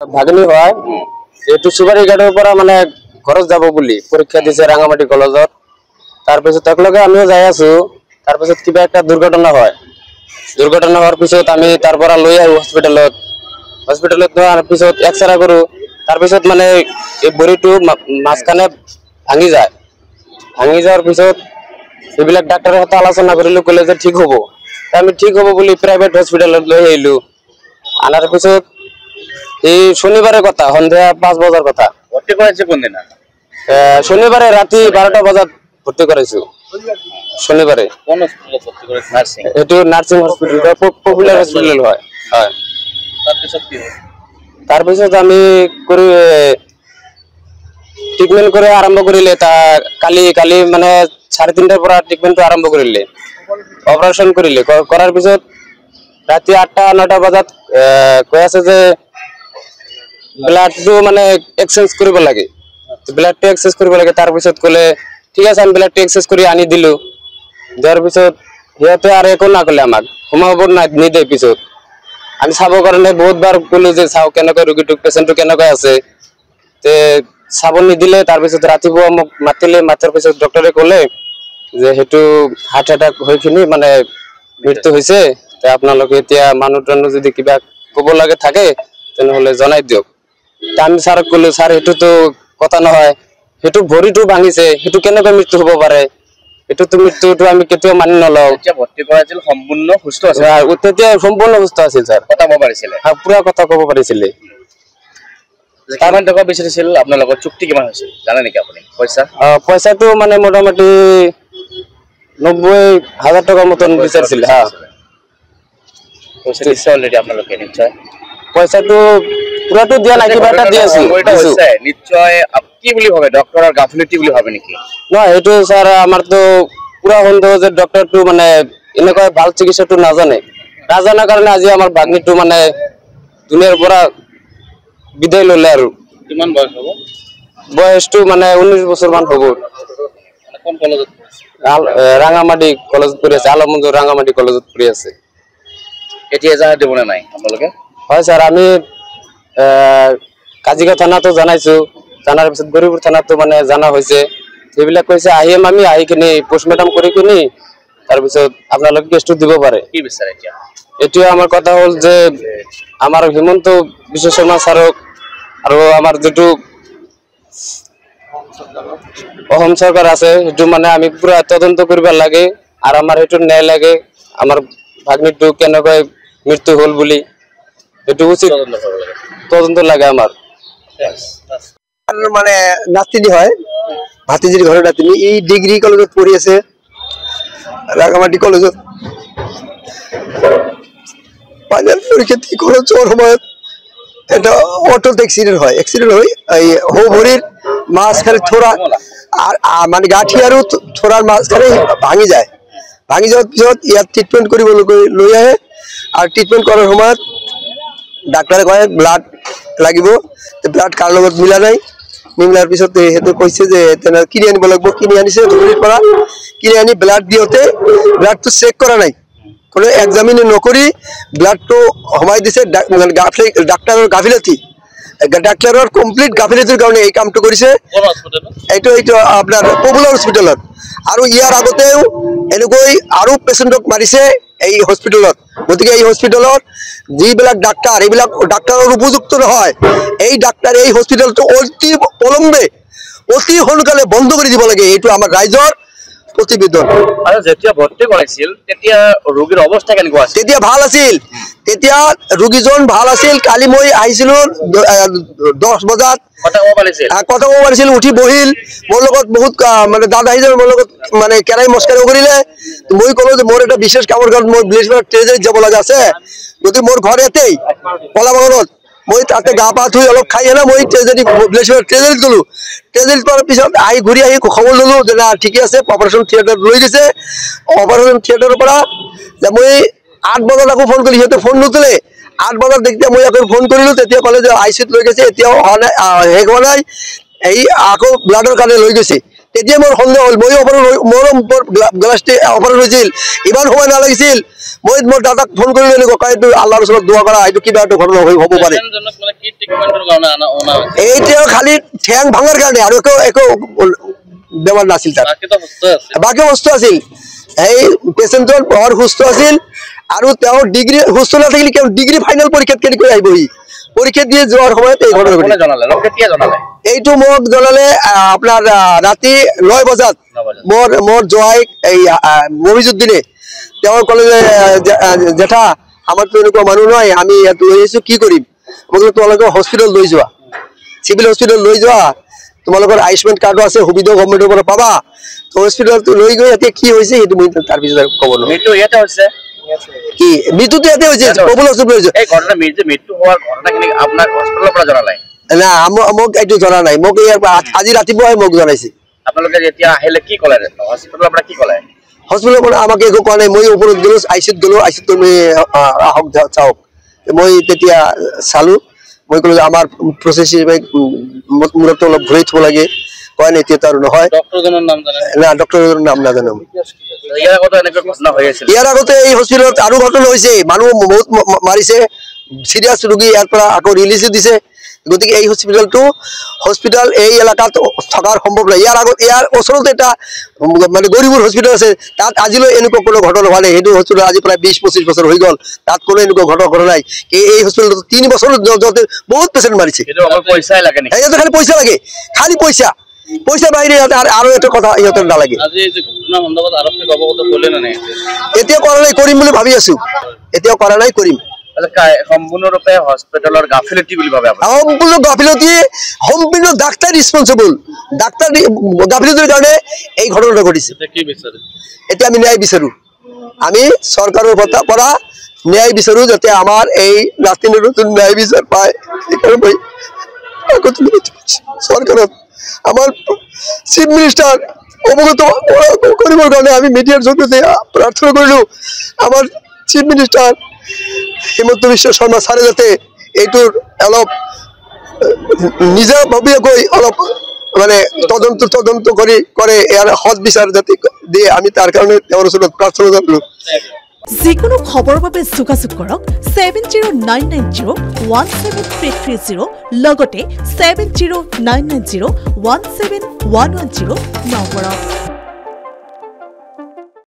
ভাগনি হয় এটু সুপাৰি ঘাটেৰ পৰা মানে খরচ যাব বুলি পরীক্ষা দিছে রাঙামাটি কলেজত তারপিছত তকলগে আমিও যাই আছো তারপিছত কিবা একটা দুর্ঘটনা হওয়ার পিছত আমি তার পৰা লৈ আহো হসপিটালত নেওয়াৰ পিছত এক্সৰে কৰো তারপিছত মানে এই বড়িটো মাঝখানে ভাঙি যাওয়ার পিছত এইবিলাক ডাক্তারের সাথে আলোচনা করিলো কলে যে ঠিক হবো আমি ঠিক হবো বলি প্রাইভেট হসপিটালত লৈ আইলো আনার পিছত এই শনিবারের কথা সন্ধ্যা 5 বাজার কথা ভর্তি করেছে কোন দিন শনিবারে রাতে 12টা বাজাত ভর্তি করাইছো শনিবারে কোন হসপিটালে ভর্তি করেছে নার্সিং এটো নার্সিং হসপিটাল পপুলার হসপিটাল হয় হ্যাঁ তারপিছত আমি করি ট্রিটমেন্ট করে আরম্ভ করিলে তা কালি মানে 3:30টার পর ট্রিটমেন্ট আরম্ভ করিলে অপারেশন করিলে করার পিছত রাতে 8টা 9টা বাজাত কই আছে যে ব্লাড টু মানে এক্সচেঞ্জ কৰিব লাগে ব্লাড টু এক্সচেঞ্জ কৰিব লাগে তাৰ পিছত কলে ঠিক আছে আমি ব্লাড টু এক্সচেঞ্জ কৰি আনি দিলো দেওয়ার পিছত হিয়াতে আর একো না কলে আমাক ঘুমাব না নিদে পিছত আমি চাব কাৰণে বহুতবাৰ কলো যে চাও কেনেকৈ ৰোগীটো পেশেন্টটো কেনেকৈ আছে তে চাব নিদিলে তাৰ পিছত ৰাতিপুৱা মোক মাতাৰ পিছত ডক্টৰে কলে যে হেতু হার্ট অ্যাটাক হয়খিনি মানে মৃত্যু হৈছে তে আপোনালোকে এতিয়া মানুহজন যদি কিবা কব লাগে থাকে তেনেহলে জনাই দিয়ক আমি স্যার কলো স্যার হেতু তো কথা নহয় হেতু ভৰিটো ভাঙিছে হেতু কেনেকৈ মৃত্যু হ'ব পাৰে এটো তো মৃত্যুটো আমি কেতিয়াও মানি নলও যে ভর্তি করাছিল সম্পূর্ণ সুস্থ আছে তেতিয়া সম্পূর্ণ সুস্থ আছিল স্যার কথা কব পাৰিছিল হ্যাঁ পুৰা কথা কব পাৰিছিল কিমান টকা বিচাৰিছিল আপোনাৰ লগত চুক্তি কিমান হৈছিল জানে নেকি আপুনি পইচাটো মানে মোটামুটি 90,000 টাকা মতন বিচাৰিছিল হ্যাঁ পইচা দিছে অলরেডি আপোনালোকে নিশ্চয় পইচাটো পুরাটো দিয়া নাই কিবা এটা দি আছিল নিশ্চয় কি বুলি ভাবে ডক্টৰৰ গাফিলতি বুলি ভাবে নেকি না এটো স্যাৰ আমাৰ তো পুৰা সন্দেহ যে ডক্টৰটো মানে এনেকৈ ভাল চিকিৎসাটো নাজানাৰ কাৰণে আজি আমাৰ ভাগ্নিটো মানে দুনিয়াৰ পৰা বিদায় ললে আৰু কিমান বয়স হ'ব বয়সটো মানে 19 বছৰ মান হ'ব কোন কলেজত রাঙামাটি কলেজত পঢ়ি আছে আলমগঞ্জ রাঙামাটি কলেজত পঢ়ি আছে এতিয়া জানা দিব না নাই আপোনালোকে হয় স্যার আমি কাজিগাঁও থানাতো জানাইছো জানার পিছত গরিপুর থানাতো মানে জানা হয়েছে এইবিলাক কৈছে আহিম আমি আহি কিনি পোস্টমর্টম কৰি কিনি তাৰ পিছত আপোনালোকে কেছটো দিব পাৰে কি বিচাৰে এতিয়া আমাৰ কথা হল যে আমাৰ হিমন্ত বিশ্ব শৰ্মা স্যাৰক আৰু আমাৰ যেটো অসম সৰকাৰ আছে হেতু মানে আমি পুৰা তদন্ত কৰিব লাগে আর আমার হেতু ন্যায় লাগে আমার ভাগ্নিটো কেনেকৈ মৃত্যু হল বুলি এটু উচিত তদন্ত লাগে আমার মানে নাতিনি হয় ভাতিজির ঘরে নাতিনি এই ডিগ্রি কলেজত পড়ি আছে রাঙামাটি কলেজত ফাইনাল পরীক্ষা দি কোনো চোর সময়ত এটা অটো এক্সিডেন্ট হয় এই হো ভরির মাঝখানে থোড়া আর মানে গাঠি আর থোড়ার মাঝখানে ভাঙি যাওয়ার পিছত ইয়াত ট্রিটমেন্ট কৰিব লৈ আহে আর ট্রিটমেন্ট করার সময়ত ডাক্তারে কয় ব্লাড লাগিব ব্লাড কার লগত মিলা নাই নিমলার পিছত হেতু কইছে যে তেনা কিনে আনিব লাগব কিনে আনিছে ধুলির পৰা কিনে আনি ব্লাড দিওতে ব্লাড তো চেক কৰা নাই কোনো এক্সামিন নকৰি ব্লাড তো হমাই দিছে ডাক্তাৰেৰ গাফিলতি ডাক্তাৰেৰ কমপ্লিট গাফিলতিৰ কাৰণে এই কামটো কৰিছে এইটো আপনাৰ পপুলাৰ হসপিটালত আৰু ইয়াৰ আগতেও এনেকৈ আৰু পেশেন্টক মাৰিছে এই হসপিটালত গতিকে এই হসপিটালত যিবিলাক ডাক্তাৰ এইবিলাক ডাক্তাৰৰ উপযুক্ত নহয় এই ডাক্তাৰ এই হসপিটালটো অতি পলমবে অতি সোনকালে বন্ধ কৰি দিব লাগে এইটো আমাৰ ৰাইজৰ প্ৰতিবেদন আৰু যেতিয়া ভৰ্তি কৰাইছিল তেতিয়া ৰোগীৰ অৱস্থা কেনেকুৱা আছিল তেতিয়া ভাল আছিল তেতিয়া ৰোগীজন ভাল আছিল কালি মই আহিছিল 10 বজাত কথা ক'ব পাৰিছিল উঠি বহিল মোৰ লগত বহুত মানে দাদা আহিছিল মোৰ লগত মানে কেৰাই মস্কাৰি কৰিলে মই ক'লো যে মোৰ এটা বিশেষ কামৰ কাৰণে মই ব্লেজবাৰ ট্ৰেজাৰি যাব লগা আছে গতি মোৰ ঘৰ এতেই পলাবাগনত মই তাতে গা পা ধুই অলপ খাই এনে মই ট্ৰেজাৰি ব্লেজবাৰ ট্ৰেজাৰিত গলো ট্ৰেজাৰিত পোৱাৰ পিছত আহি ঘূৰি আহি খবৰ ললো যে না ঠিকে আছে অপাৰেশ্যন থিয়েটাৰ লৈ গৈছে অপাৰেশ্যন থিয়েটাৰৰ পৰা যে মই 8 বজাত আকৌ ফোন কৰি সিহঁতে ফোন নুতুলে 8 বজাত দেখতে মই আকৌ ফোন কৰিলো তেতিয়া কলে যে আইসিউত লৈ গৈছে এতিয়াও শেষ হোৱা নাই এই আকৌ ব্লাডৰ কাৰণে লৈ গৈছে তেতিয়া মোৰ সন্দেহ হ'ল মই মোৰ গ্লাছটি অপাৰেট হৈছিল ইমান সময় নালাগিছিল মই মোৰ দাদাক ফোন কৰিলোঁ ককাই এইটো আল্লাহৰ ওচৰত দোৱা কৰা এইটো কিবা এটা ঘটনা হ'ব পাৰে এইটো খালি ঠেং ভাঙাৰ কাৰণে আৰু একো বেমাৰ নাছিল তাৰ বাকী সুস্থ আছিল এই পেচেণ্টৰ বৰ সুস্থ আছিল আৰু তেওঁৰ ডিগ্ৰী সুস্থ নাথাকিলে কেৱল ডিগ্ৰী ফাইনেল পৰীক্ষাত কেনেকৈ আহিবহি পৰীক্ষা দিয়ে যোৱাৰ সময়ত এই ঘটনা এইটো মোক জনালে আপোনাৰ ৰাতি 9 বজাত মোৰ জোৱাই এই মহিজুদ্দিনে তেওঁ ক'লে যে জেঠা আমাৰতো এনেকুৱা মানুহ নহয় আমি ইয়াত লৈ আহিছোঁ কি কৰিম মই ক'লো তোমালোকে হস্পিটেল লৈ যোৱা চিভিল হস্পিটেল লৈ যোৱা তোমালোকৰ আয়ুষ্মান কাৰ্ডো আছে সুবিধা গভৰ্ণমেণ্টৰ পৰা পাবা হস্পিটেলত লৈ গৈ এতিয়া কি হৈছে সেইটো মই তাৰপিছত ক'ব নোৱাৰো মৃত্যু ইয়াতে হৈছে কি মৃত্যুটো ইয়াতে হৈছে প্ৰবল হস্পিটেল হৈছে এই ঘটনা মৃত্যু হোৱাৰ ঘটনাখিনি আপোনাক হস্পিটেলৰ পৰা জনালে না মোক এইটো জনা নাই মোক আজি ৰাতিপুৱাই মোক জনাইছে আপোনালোকে যেতিয়া আহিলে কি ক'লে হস্পিটেলৰ পৰা কি ক'লে হস্পিটেলৰ পৰা আমাক একো কোৱা নাই মই ওপৰত গ'লো আইচিউত গ'লো আইচিউত তুমি আহক চাওক মই তেতিয়া চালোঁ মই ক'লো যে আমাৰ প্ৰচেছ মূৰতো অলপ ঘূৰাই থ'ব লাগে কয় নাই এতিয়া আৰু নহয় ডক্টৰজনৰ নাম জানে না ডক্টৰৰ নাম নাজানো ইয়াৰ আগতে এই হস্পিটেলত আৰু ঘটনা হৈছে মানুহ বহুত মাৰিছে চিৰিয়াছ ৰোগী ইয়াৰ পৰা আকৌ ৰিলিজো দিছে গতিকে এই হস্পিটেল এই এলেকাত থকাৰ সম্ভৱ নাই ইয়াৰ ওচৰতে এটা মানে গৰিবৰ হস্পিটেল আছে তাত আজিলৈ এনেকুৱা কোনো ঘটনা হোৱা নাই সেইটো হস্পিটেল আজি প্ৰায় 20-25 বছৰ হৈ গ'ল তাত কোনো এনেকুৱা ঘটনা ঘটা নাই এই হস্পিটেলত 3 বছৰ যাওঁতে বহুত পেচেণ্ট মাৰিছে খালি পইচা লাগে খালি পইচা বাহিৰে আৰু এটা কথা ইহঁতৰ নালাগে এতিয়া কৰা নাই কৰিম বুলি ভাবি আছো এতিয়াও কৰা নাই কৰিম সম্পূৰ্ণৰূপে হস্পিটেলৰ গাফিলতি বুলি ভাবে সম্পূৰ্ণ গাফিলতি সম্পূৰ্ণ ডাক্তাৰ ৰেছপন্সিবল ডাক্তাৰ গাফিলতিৰ কাৰণে এই ঘটনাটো ঘটিছে এতিয়া আমি ন্যায় বিচাৰো আমি চৰকাৰৰ পৰা ন্যায় বিচাৰো যাতে আমাৰ এই নাতিনীৰ ন্যায় বিচাৰ পায় চৰকাৰত আমাৰ চিফ মিনিষ্টাৰ অৱগত কৰিবৰ কাৰণে আমি মিডিয়াৰ জৰিয়তে প্ৰাৰ্থনা কৰিলোঁ আমাৰ চিফ মিনিষ্টাৰ হিমন্ত বিশ্ব শৰ্মা ছাৰে যাতে এইটোৰ অলপ নিজাববীয়াকৈ অলপ মানে তদন্ত কৰে ইয়াৰ সৎ বিচাৰ যাতে দিয়ে আমি তাৰ কাৰণে তেওঁৰ ওচৰত প্ৰাৰ্থনা জনালোঁ যিকোনো খবৰৰ বাবে যোগাযোগ কৰক 7099017330 লগতে 7099017110 নম্বৰত